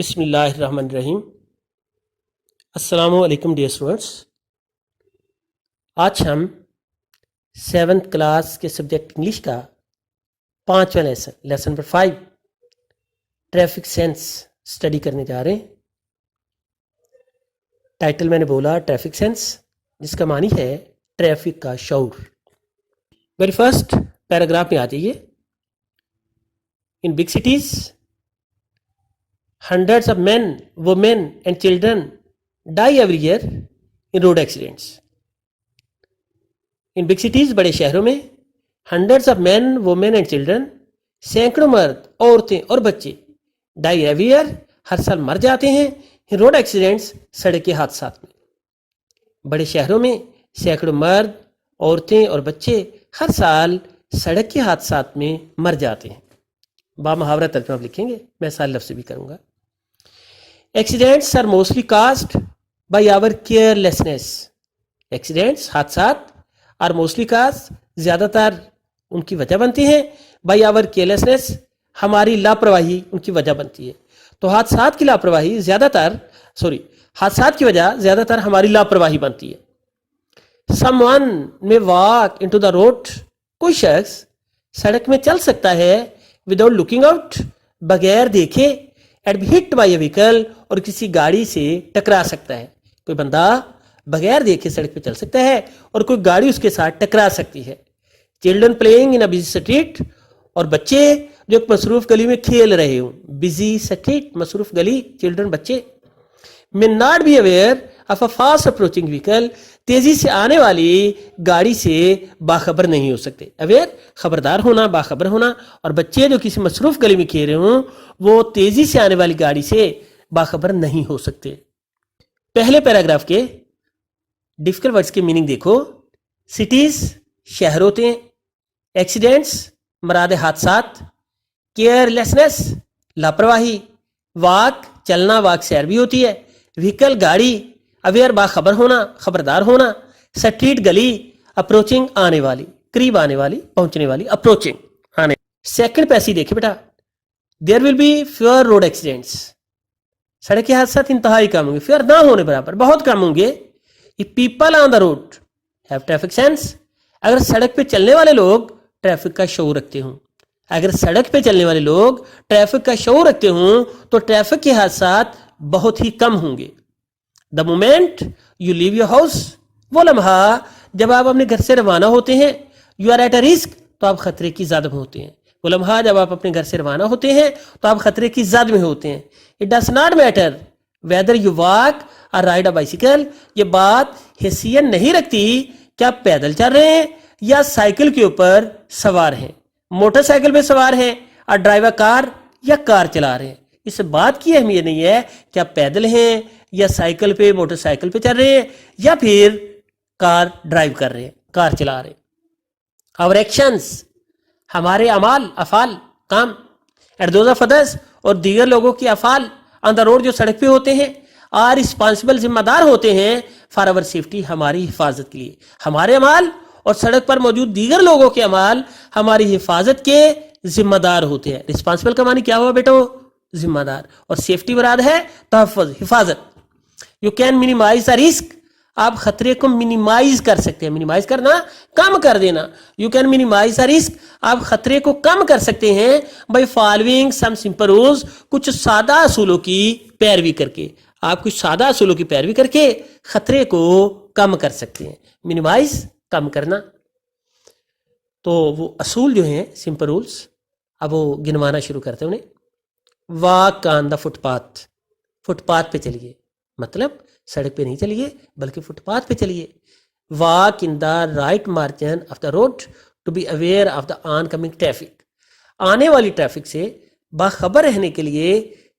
بسم اللہ الرحمن الرحیم۔ السلام علیکم ڈیئر اسٹوڈنٹس، آج ہم 7th کلاس کے سبجیکٹ انگلش کا 5واں lesson number 5 traffic sense study کرنے جا رہے ہیں۔ ٹائٹل میں نے بولا ٹریفک سینس، جس کا معنی ہے ٹریفک کا شعور۔ ویری فرسٹ پیراگراف میں آ جائیے۔ In big cities hundreds of men, women and children die every year in road accidents. In big cities، بڑے شہروں میں hundreds of men, women and children، سینکڑوں مرد، عورتیں اور بچے die every year، ہر سال مر جاتے ہیں in road accidents، سڑک کے حادثات میں۔ بڑے شہروں میں سینکڑوں مرد، عورتیں اور بچے ہر سال سڑک کے حادثات میں مر جاتے ہیں۔ بامحاورہ ترجمہ لکھیں گے، میں سارے لفظ بھی کروں گا۔ Accidents are mostly caused by our carelessness. Accidents، حادثات are mostly caused، زیادہ تر ان کی وجہ بنتی ہیں by our carelessness، ہماری لاپرواہی ان کی وجہ بنتی ہے۔ تو حادثات کی لاپرواہی حادثات کی وجہ زیادہ تر ہماری لاپرواہی بنتی ہے۔ Someone may walk into the road، کوئی شخص سڑک میں چل سکتا ہے without looking out، بغیر دیکھے، and be hit by a vehicle، اور کسی گاڑی سے ٹکرا سکتا ہے۔ کوئی بندہ بغیر دیکھے سڑک پہ چل سکتا ہے اور کوئی گاڑی اس کے ساتھ ٹکرا سکتی ہے۔ Children playing in a busy street, اور بچے جو ایک مصروف گلی میں کھیل رہے ہوں۔ بزی اسٹریٹ، مصروف گلی، چلڈرن بچے۔ may not be aware of a fast approaching vehicle، تیزی سے آنے والی گاڑی سے باخبر نہیں ہو سکتے۔ اویئر، خبردار ہونا، باخبر ہونا، اور بچے جو کسی مصروف گلی میں کھیل رہے ہوں وہ تیزی سے آنے والی گاڑی سے باخبر نہیں ہو سکتے۔ پہلے پیراگراف کے ڈیفیکلٹ ورڈز کے میننگ دیکھو۔ سٹیز، شہر ہوتے ہیں۔ ایکسیڈنٹس، مراد حادثات۔ کیئرلیسنس، لاپرواہی۔ واک، چلنا، واک سیر بھی ہوتی ہے۔ وہیکل، گاڑی۔ اویئر، باخبر ہونا، خبردار ہونا۔ سٹریٹ، گلی۔ اپروچنگ، آنے والی، قریب آنے والی، پہنچنے والی، اپروچنگ، آنے۔ سیکنڈ پیسی دیکھیں بیٹا، there will be fewer road accidents, سڑک کے حادثات انتہائی کم ہوں گے، فیور نہ ہونے برابر، بہت کم ہوں گے۔ People on the road have traffic sense, اگر سڑک پہ چلنے والے لوگ ٹریفک کا شعور رکھتے ہوں، اگر سڑک پہ چلنے والے لوگ ٹریفک کا شعور رکھتے ہوں تو ٹریفک کے حادثات بہت ہی کم ہوں گے۔ The moment you leave your house, وہ لمحہ جب آپ اپنے گھر سے روانہ ہوتے ہیں، you are at a risk, تو آپ خطرے کی زد میں ہوتے ہیں۔ وہ لمحہ جب آپ اپنے گھر سے روانہ ہوتے ہیں تو آپ خطرے کی زد میں ہوتے ہیں۔ It does not matter whether you walk اور رائڈ اے بائیسیکل، یہ بات حیثیت نہیں رکھتی کہ آپ پیدل چل رہے ہیں یا سائیکل کے اوپر سوار ہیں، موٹر سائیکل پہ سوار ہیں، اور ڈرائیور کار یا کار چلا رہے ہیں۔ اس بات کی اہمیت نہیں ہے کہ آپ پیدل ہیں یا سائیکل پہ، موٹر سائیکل پہ چل رہے ہیں، یا پھر کار ڈرائیو کر رہے ہیں، کار چلا رہے ہیں۔ اور ایکشنز، ہمارے اعمال، افعال، کام، اینڈ دوز آف ادرس، اور دیگر لوگوں کی افعال آن دا روڈ جو سڑک پہ ہوتے ہیں، آر رسپانسبل، ذمہ دار ہوتے ہیں فار اوور سیفٹی، ہماری حفاظت کے لیے۔ ہمارے اعمال اور سڑک پر موجود دیگر لوگوں کے اعمال ہماری حفاظت کے ذمہ دار ہوتے ہیں۔ رسپانسبل کا معنی کیا ہوا بیٹا؟ ذمہ دار، اور سیفٹی مراد ہے تحفظ، حفاظت۔ You can minimise the risk, آپ خطرے کو منیمائز کر سکتے ہیں، منیمائز کرنا، کم کر دینا۔ You can minimise the risk, آپ خطرے کو کم کر سکتے ہیں by following some simple rules, کچھ سادہ اصولوں کی پیروی کر کے۔ آپ کچھ سادہ اصولوں کی پیروی کر کے خطرے کو کم کر سکتے ہیں۔ منیمائز، کم کرنا۔ تو وہ اصول جو ہیں، سمپل رولز، اب وہ گنوانا شروع کرتے ہیں انہیں۔ Walk on the footpath, footpath پہ چلیے، مطلب سڑک پہ نہیں چلیے بلکہ فٹ پاتھ پہ چلیے۔ Walk in the right margin of the road to be aware of the oncoming traffic, آنے والی ٹریفک سے باخبر رہنے کے لیے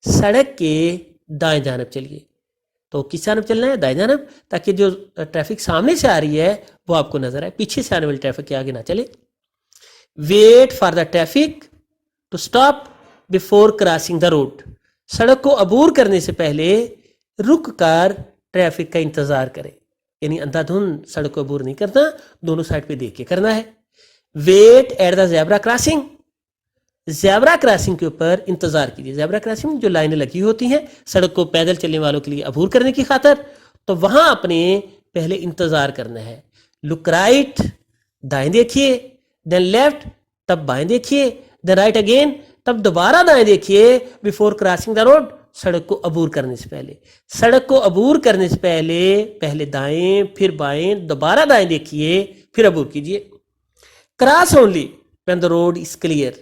سڑک کے دائیں جانب چلیے۔ تو کس جانب چلنا ہے؟ دائیں جانب، تاکہ جو ٹریفک سامنے سے آ رہی ہے وہ آپ کو نظر آئے، پیچھے سے آنے والی ٹریفک کے آگے نہ چلے۔ Wait for the traffic to stop before crossing the road, سڑک کو عبور کرنے سے پہلے رک کر ٹریفک کا انتظار کرے، یعنی اندھا دھند سڑک کو عبور نہیں کرنا، دونوں سائڈ پہ دیکھ کے کرنا ہے۔ Wait at the zebra crossing, zebra crossing کے اوپر انتظار کیجیے. زیبرا کراسنگ جو لائنیں لگی ہوتی ہیں سڑک کو پیدل چلنے والوں کے لیے عبور کرنے کی خاطر, تو وہاں اپنے پہلے انتظار کرنا ہے. لک رائٹ, دائیں دیکھیے, دین لیفٹ, تب بائیں دیکھیے, دین رائٹ اگین, تب دوبارہ دائیں دیکھیے, بیفور کراسنگ دا روڈ, سڑک کو عبور کرنے سے پہلے. سڑک کو عبور کرنے سے پہلے دائیں, پھر بائیں, دوبارہ دائیں دیکھیے, پھر عبور کیجیے. Cross only when the road is clear,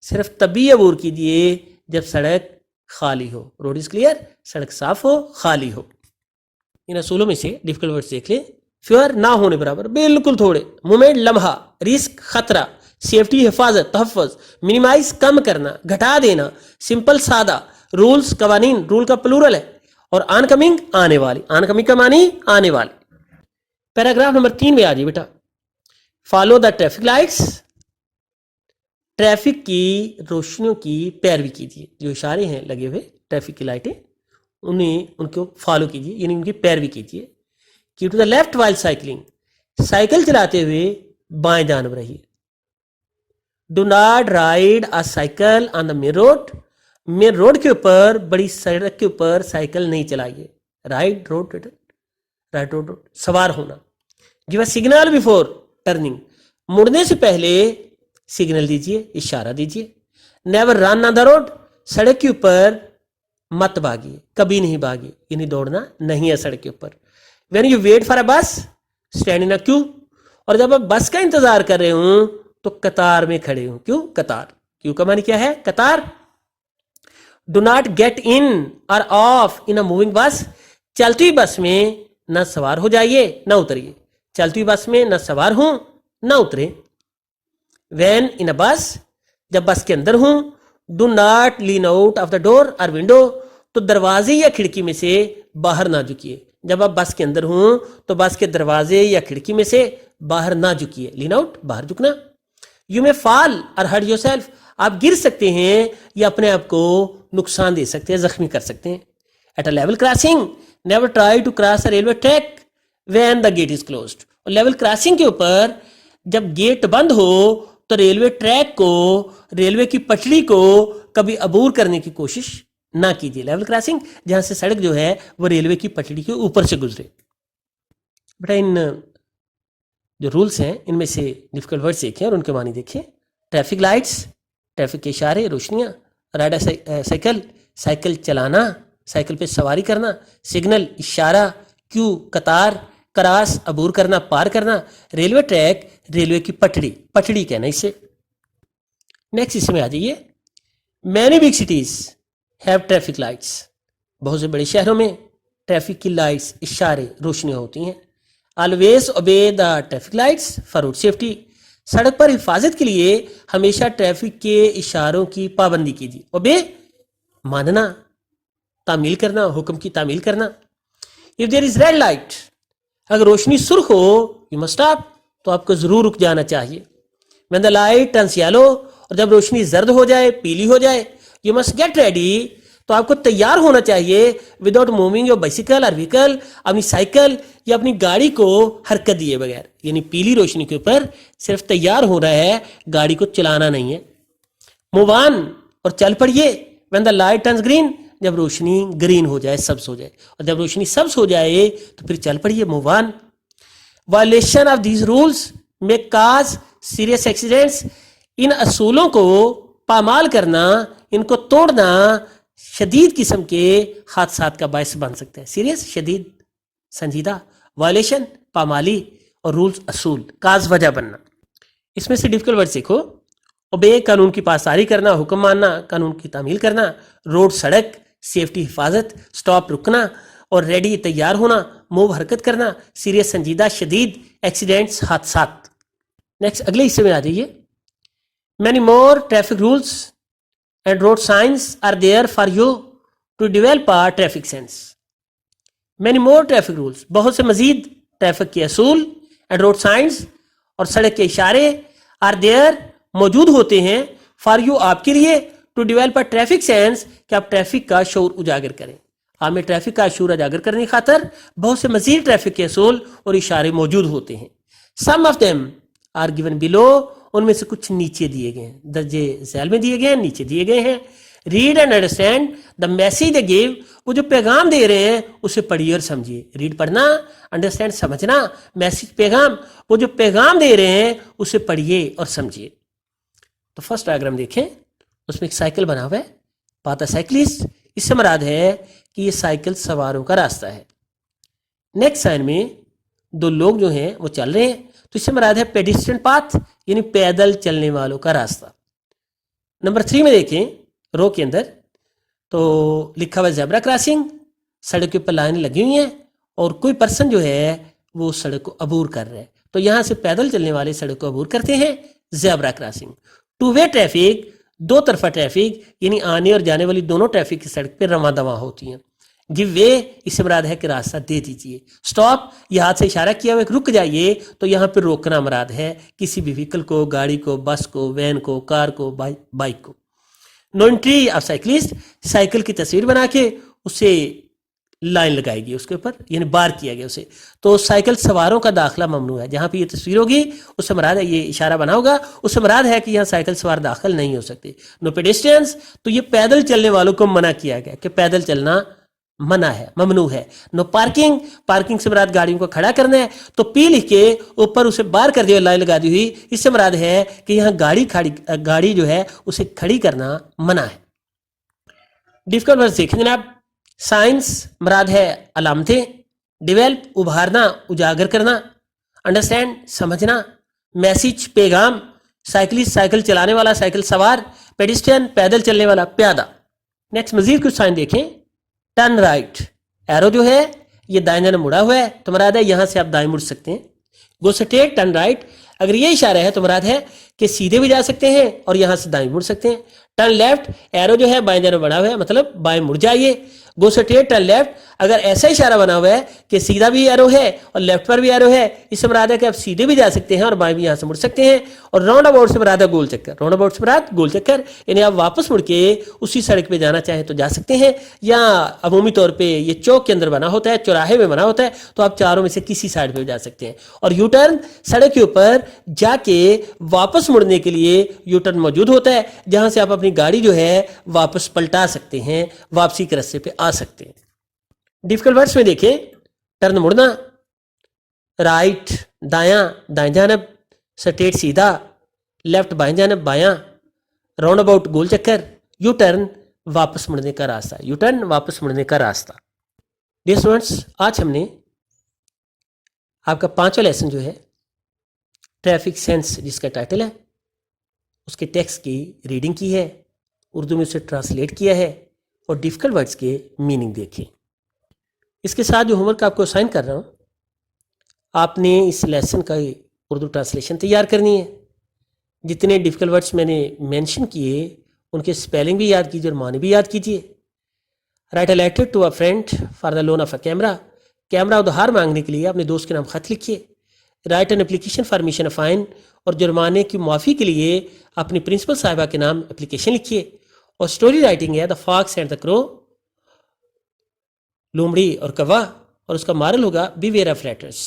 صرف تبھی عبور کیجیے جب سڑک خالی ہو. روڈ از کلیئر, سڑک صاف ہو, خالی ہو. ان اصولوں میں سے ڈیفیکلٹ ورڈز دیکھ لیں. فیور نہ ہونے برابر, بالکل تھوڑے. مومنٹ لمحہ, رسک خطرہ, سیفٹی حفاظت تحفظ, منیمائز کم کرنا, گھٹا دینا, سمپل سادہ, رولز قوانین, رول کا پلورل ہے, اور آن کمنگ آنے والی. آن کمنگ کا معنی آنے والی. پیراگراف نمبر 3 میں آ جائیے بیٹا. Follow the traffic lights, traffic کی روشنیوں کی پیروی کیجیے. جو اشارے ہیں لگے ہوئے ٹریفک کی لائٹیں, ان کو فالو کیجیے, یعنی ان کی پیروی کیجیے. Keep to the left while cycling, cycle چلاتے ہوئے بائیں جانب رہیے. Do not ride a cycle on the main road, main road کے اوپر, بڑی سڑک کے اوپر سائیکل نہیں چلائیے. رائڈ روڈ, رائٹ روڈ, سوار ہونا. Give a signal before turning, مڑنے سے پہلے سگنل دیجیے, اشارہ دیجیے. نیور رن آن دا روڈ, سڑک کے اوپر مت بھاگیے, کبھی نہیں بھاگیے, یعنی دوڑنا نہیں ہے سڑک کے اوپر. When you wait for a bus, stand ان اے کیو, اور جب آپ بس کا انتظار کر رہے ہوں تو قطار میں کھڑے ہوں. کیوں؟ قطار. کیوں کا معنی کیا ہے؟ قطار. ڈو ناٹ گیٹ ان اور آف ان اے موونگ بس, چلتی ہوئی بس میں نہ سوار ہو جائیے نہ اتریے. چلتی ہوئی بس میں نہ سوار ہوں نہ اترے. وین ان اے بس, جب بس کے اندر ہوں. Do not lean out of the door اور ونڈو, تو دروازے یا کھڑکی میں سے باہر نہ جھکیے. جب آپ بس کے اندر ہوں تو بس کے دروازے یا کھڑکی میں سے باہر نہ جھکیے. لین آؤٹ, باہر جھکنا. یو میں فال اور ہرٹ یور سیلف, آپ گر سکتے ہیں یا اپنے آپ کو نقصان دے سکتے ہیں, زخمی کر سکتے ہیں. At a level crossing, never try to cross a railway track when the gate is closed. اور لیول کراسنگ کے اوپر جب گیٹ بند ہو تو ریلوے ٹریک کو, ریلوے کی پٹڑی کو کبھی عبور کرنے کی کوشش نہ کیجیے. لیول کراسنگ جہاں سے سڑک جو ہے وہ ریلوے کی پٹڑی کے اوپر سے گزرے. بیٹا ان جو رولس ہیں ان میں سے ڈیفیکلٹ ورڈز دیکھیں اور ان کے معنی دیکھیں. ٹریفک لائٹس, ٹریفک کے اشارے, روشنیاں. رائڈ سائیکل, سائیکل چلانا, سائیکل پہ سواری کرنا. سگنل, اشارہ. کیو, قطار. کراس, عبور کرنا, پار کرنا. ریلوے ٹریک, ریلوے کی پٹڑی, پٹڑی کہنا اسے. نیکسٹ اس میں آ جائیے. Many big cities have traffic lights, بہت سے بڑے شہروں میں ٹریفک کی لائٹس, اشارے, روشنیاں ہوتی ہیں. Always obey the traffic lights for road safety, سڑک پر حفاظت کے لیے ہمیشہ ٹریفک کے اشاروں کی پابندی کیجیے. اوبے, ماننا, تعمیل کرنا, حکم کی تعمیل کرنا. If there is red light, اگر روشنی سرخ ہو, یو مسٹ اسٹاپ, تو آپ کو ضرور رک جانا چاہیے. When the light turns yellow, اور جب روشنی زرد ہو جائے, پیلی ہو جائے, یو مسٹ گیٹ ریڈی, تو آپ کو تیار ہونا چاہیے. وداؤٹ موونگ یور بائسیکل اور وہیکل, اپنی سائیکل یا اپنی گاڑی کو حرکت دیے بغیر. یعنی پیلی روشنی کے اوپر صرف تیار ہو رہا ہے, گاڑی کو چلانا نہیں ہے. موو آن, اور چل پڑیے. When the light turns green, جب روشنی گرین ہو جائے, سبز ہو جائے, اور جب روشنی سبز ہو جائے تو پھر چل پڑیے. Move on. Violation of these rules may cause serious accidents, ان اصولوں کو پامال کرنا, ان کو توڑنا شدید قسم کے حادثات کا باعث بن سکتا ہے. سیریس, شدید, سنجیدہ. وائلیشن, پامالی, اور رولز, اصول. کاز, وجہ بننا. اس میں سے ڈیفیکلٹ ورڈ سیکھو. اوبے, قانون کی پاسداری کرنا, حکم ماننا, قانون کی تعمیل کرنا. روڈ, سڑک. سیفٹی, حفاظت. سٹاپ, رکنا. اور ریڈی, تیار ہونا. موو, حرکت کرنا. سیریس, سنجیدہ. شدید, ایکسیڈنٹس, حادثات. نیکسٹ اگلے حصے میں آ جائیے. Many more traffic rules and road signs are there for you to develop a traffic sense. Many more traffic rules, بہت سے مزید ٹریفک کے اصول, اینڈ روڈ سائنس, اور سڑک کے اشارے, آر دیئر, موجود ہوتے ہیں, فار یو, آپ کے لیے, to develop a traffic sense, کہ آپ ٹریفک کا شعور اجاگر کریں. آپ میں ٹریفک کا شعور اجاگر کرنے کی خاطر بہت سے مزید ٹریفک کے اصول اور اشارے موجود ہوتے ہیں. Some of them are given below, ان میں سے کچھ نیچے دیے گئے ہیں, درجے ذیل میں دیے گئے ہیں, نیچے دیے گئے ہیں. Read and understand the message they give, وہ جو پیغام دے رہے ہیں اسے پڑھیے اور سمجھیے. ریڈ پڑھنا, انڈرسٹینڈ سمجھنا, میسج پیغام, وہ جو پیغام دے رہے ہیں اسے پڑھیے اور سمجھیے. تو فرسٹ ڈائیگرام دیکھیں, اس میں ایک سائیکل بنا ہوا ہے, پاتا سائیکلسٹ, اس سے مراد ہے کہ یہ سائیکل سواروں کا راستہ ہے. نیکسٹ سائن میں دو لوگ جو ہیں وہ چل رہے ہیں, تو اس سے مراد ہے پیڈسٹرین پاتھ, یعنی پیدل چلنے والوں کا راستہ. نمبر 3 میں دیکھیں رو کے اندر, تو لکھا ہوا ہے زیبرا کراسنگ, سڑک کے اوپر لائنیں لگی ہوئی ہیں اور کوئی پرسن جو ہے وہ سڑک کو عبور کر رہا ہے. تو یہاں سے پیدل چلنے والے سڑک کو عبور کرتے ہیں, zebra crossing. Two way traffic, دو طرفہ ٹریفک, یعنی آنے اور جانے والی دونوں ٹریفک کی سڑک پہ رواں دواں ہوتی ہیں. گیو وے, اس سے مراد ہے کہ راستہ دے دیجیے. اسٹاپ, یہ ہاتھ سے اشارہ کیا ہوا ہے رک جائیے, تو یہاں پہ روکنا مراد ہے کسی بھی وہیکل کو, گاڑی کو, بس کو, وین کو, کار کو, بائک کو. No entry of cyclist, cycle کی تصویر بنا کے اسے لائن لگائی گئی اس کے اوپر, یعنی بار کیا گیا اسے. تو سائیکل سواروں کا داخلہ ممنوع ہے. جہاں پہ یہ تصویر ہوگی اس سے مراد ہے, یہ اشارہ بنا ہوگا, اس سے مراد ہے کہ یہاں سائیکل سوار داخل نہیں ہو سکتے. نو پیڈسٹرینز, تو یہ پیدل چلنے والوں کو منع کیا گیا کہ پیدل چلنا منع ہے, ممنوع ہے. نو پارکنگ, پارکنگ سے مراد گاڑیوں کو کھڑا کرنا ہے, تو پی لکھ کے اوپر اسے بار کر دی ہوئی لائن لگا دی ہوئی, اس سے مراد ہے کہ یہاں گاڑی جو ہے اسے کھڑی کرنا منع ہے. ڈیفیکلٹ ورڈز دیکھیں جناب. سائنس مراد ہے علامتیں, ڈیولپ ابھارنا, اجاگر کرنا, انڈرسٹینڈ سمجھنا, میسج پیغام, سائیکلسٹ سائیکل چلانے والا, سائیکل سوار, پیڈسٹرین پیدل چلنے والا, پیادہ. نیکسٹ مزید کچھ سائن دیکھیں. ٹرن رائٹ, ایرو جو ہے یہ دائیں جانب مڑا ہوا ہے, تو مراد ہے یہاں سے آپ دائیں مڑ سکتے ہیں. گو اسٹریٹ, ٹرن رائٹ, اگر یہ اشارہ ہے تو مراد ہے کہ سیدھے بھی جا سکتے ہیں اور یہاں سے دائیں مڑ سکتے ہیں. ٹرن لیفٹ, ایرو جو ہے بائیں جانب بڑھا ہوا ہے, مطلب بائیں مڑ جائیے. گو اسٹریٹ, ٹرن لیفٹ, اگر ایسا اشارہ بنا ہوا ہے کہ سیدھا بھی ایرو ہے اور لیفٹ پر بھی ایرو ہے, اس سے مراد ہے کہ آپ سیدھے بھی جا سکتے ہیں اور بائیں بھی یہاں سے مڑ سکتے ہیں. اور راؤنڈ اباؤٹ سے مراد ہے گول چکر, راؤنڈ اباؤٹ سے مراد گول چکر, یعنی آپ واپس مڑ کے اسی سڑک پہ جانا چاہیں تو جا سکتے ہیں, یا عمومی طور پہ یہ چوک کے اندر بنا ہوتا ہے, چوراہے میں بنا ہوتا ہے, تو آپ چاروں میں سے کسی سائڈ پہ جا سکتے ہیں. اور یو ٹرن, سڑک کے اوپر جا کے واپس مڑنے کے لیے یو ٹرن موجود ہوتا ہے, جہاں سے آپ اپنی گاڑی جو ہے واپس پلٹا سکتے ہیں, واپسی کے راستے پہ آ سکتے ہیں. ڈیفیکلٹ ورڈز میں دیکھیں. ٹرن مڑنا, رائٹ دایاں, دائیں جانب, سٹریٹ سیدھا, لیفٹ بائیں جانب بایاں, راؤنڈ اباؤٹ گول چکر, یو ٹرن واپس مڑنے کا راستہ, یو ٹرن واپس مڑنے کا راستہ. ڈیئر اسٹوڈنٹس, آج ہم نے آپ کا 5واں لیسن جو ہے ٹریفک سینس جس کا ٹائٹل ہے, اس کے ٹیکسٹ کی ریڈنگ کی ہے, اردو میں اسے ٹرانسلیٹ کیا ہے, اور ڈیفیکلٹ ورڈز کے میننگ دیکھیں. اس کے ساتھ جو ہوم ورک آپ کو اسائن کر رہا ہوں, آپ نے اس لیسن کا اردو ٹرانسلیشن تیار کرنی ہے. جتنے ڈیفیکلٹ ورڈز میں نے مینشن کیے ان کے اسپیلنگ بھی یاد کیجیے اور معنی بھی یاد کیجیے. Write a letter to a friend for the loan of a camera, camera ادھار مانگنے کے لیے اپنے دوست کے نام خط لکھیے. Write an application for remission a fine, اور جرمانے کی معافی کے لیے اپنی پرنسپل صاحبہ کے نام اپلیکیشن لکھیے. اور اسٹوری رائٹنگ ہے دا فاکس اینڈ دا کرو, لومڑی اور کوا, اور اس کا مارل ہوگا بی ویئر آف لیٹرس,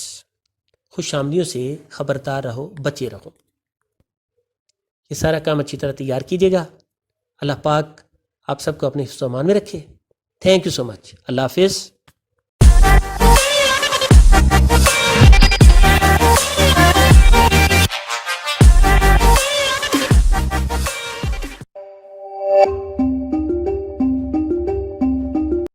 خوش آمدیوں سے خبردار رہو, بچے رہو. یہ سارا کام اچھی طرح تیار کیجیے گا. اللہ پاک آپ سب کو اپنے حفظ و امان میں رکھے. تھینک یو سو مچ. اللہ حافظ.